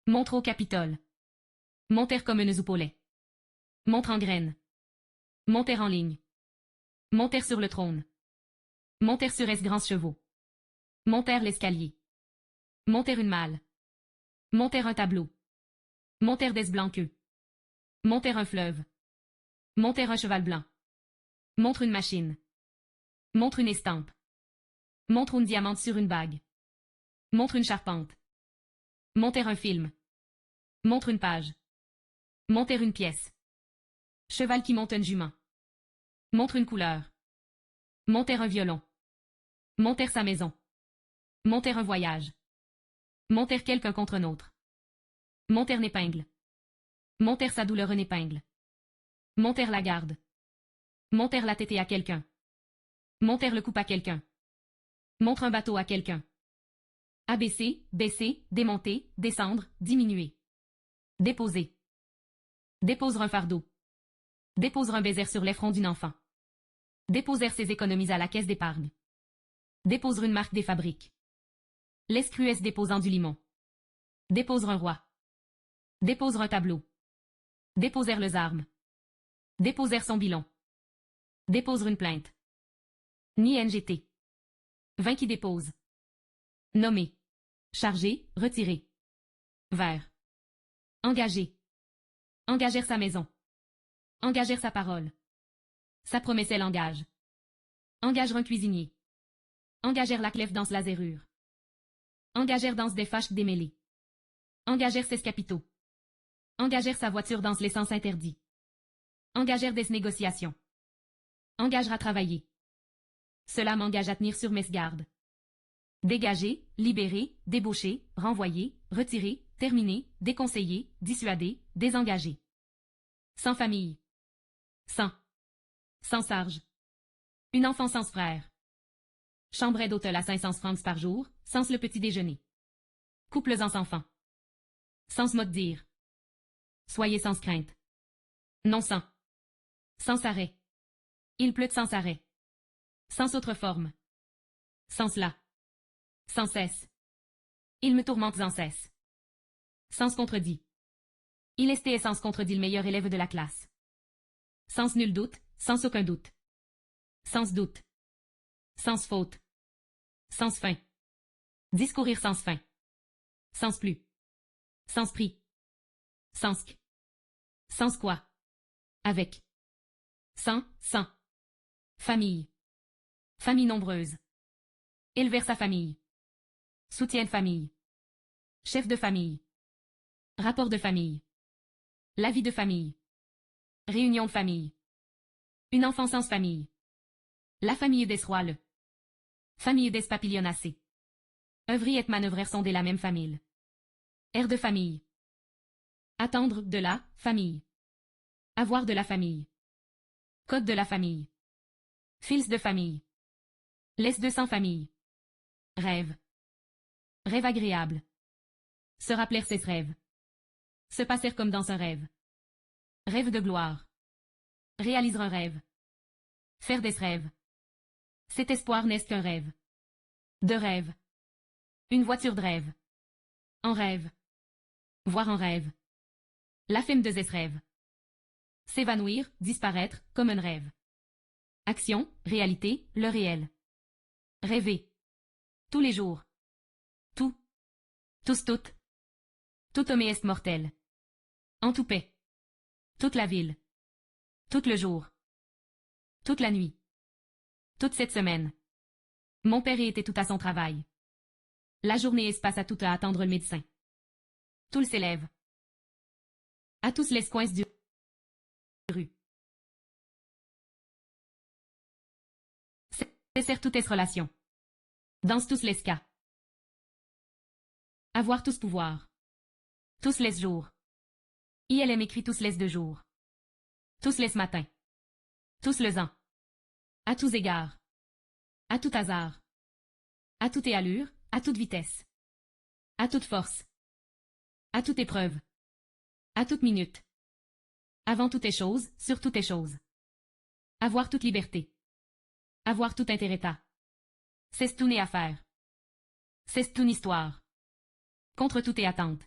Montre au Capitole. Montèrent comme une soupe au lait. Montre en graines. Montèrent en ligne. Montèrent sur le trône. Montèrent sur S grands chevaux. Montèrent l'escalier. Montèrent une malle. Montèrent un tableau. Montèrent des blancs-queues. Montèrent un fleuve. Montèrent un cheval blanc. Montre une machine. Montre une estampe. Montre une diamante sur une bague. Montre une charpente. Montèrent un film. Montre une page. Montèrent une pièce. Cheval qui monte une jument. Montre une couleur. Montèrent un violon. Montèrent sa maison. Montèrent un voyage. Montèrent quelqu'un contre un autre. Montèrent une épingle. Montèrent sa douleur une épingle. Montèrent la garde. Montèrent la tétée à quelqu'un. Montèrent le coupe à quelqu'un. Montre un bateau à quelqu'un. Abaisser, baisser, démonter, descendre, diminuer. Déposer. Déposer un fardeau. Déposer un baiser sur l'effron d'une enfant. Déposer ses économies à la caisse d'épargne. Déposer une marque des fabriques. L'escruesse déposant du limon. Déposer un roi. Déposer un tableau. Déposer les armes. Déposer son bilan. Déposer une plainte. Ni NGT. 20 qui dépose. Nommer. Charger, retirer. Vers. Engager. Engagèrent sa maison. Engagèrent sa parole. Sa promesse elle engage. Engagèrent un cuisinier. Engagèrent la clef danse la zérure. Engagèrent danse des fâches démêlées. Engagèrent ses capitaux. Engagèrent sa voiture danse l'essence interdit. Engagèrent des négociations. Engagera à travailler. Cela m'engage à tenir sur mes gardes. Dégager, libérer, débaucher, renvoyer, retirer, terminer, déconseiller, dissuader, désengager. Sans famille. Sans sarge. Une enfant sans frère. Chambray d'hôtel à 500 francs par jour, sans le petit déjeuner. Couples sans enfants. Sans mot de dire. Soyez sans crainte. Non sans. Sans arrêt. Il pleut sans arrêt. Sans autre forme. Sans cela. Sans cesse. Il me tourmente sans cesse. Sans contredit. Il est et sans contredit le meilleur élève de la classe. Sans nul doute, sans aucun doute. Sans doute. Sans faute. Sans fin. Discourir sans fin. Sans plus. Sans prix. Sans que. Sans quoi. Avec. Sans. Famille. Famille nombreuse. Élever sa famille. Soutien de famille. Chef de famille. Rapport de famille. La vie de famille. Réunion de famille. Une enfance sans famille. La famille des rois. Famille des papillonacées. Œuvrier et manœuvraire sont de la même famille. Air de famille. Attendre de la famille. Avoir de la famille. Code de la famille. Fils de famille. Laisse de sans famille. Rêve. Rêve agréable. Se rappeler ses rêves. Se passer comme dans un rêve. Rêve de gloire. Réaliser un rêve. Faire des rêves. Cet espoir n'est qu'un rêve. De rêve. Une voiture de rêve. En rêve. Voir en rêve. La femme de ses rêves. S'évanouir, disparaître, comme un rêve. Action, réalité, le réel. Rêver. Tous les jours. Tout. Tous toutes. Tout homme est mortel. En tout paix. Toute la ville. Tout le jour. Toute la nuit. Toute cette semaine. Mon père était tout à son travail. La journée passe à tout à attendre le médecin. Tout le s'élève. À tous les coins du rue. C'est toutes les relations. Dans tous les cas. Avoir tous pouvoir. Tous les jours. ILM écrit tous les 2 jours. Tous les matins. Tous les ans. À tous égards. À tout hasard. À toute allure, à toute vitesse. À toute force. À toute épreuve. À toute minute. Avant toutes les choses, sur toutes les choses. Avoir toute liberté. Avoir tout intérêt à. C'est tout né à faire. C'est toute une histoire. Contre toute et attente.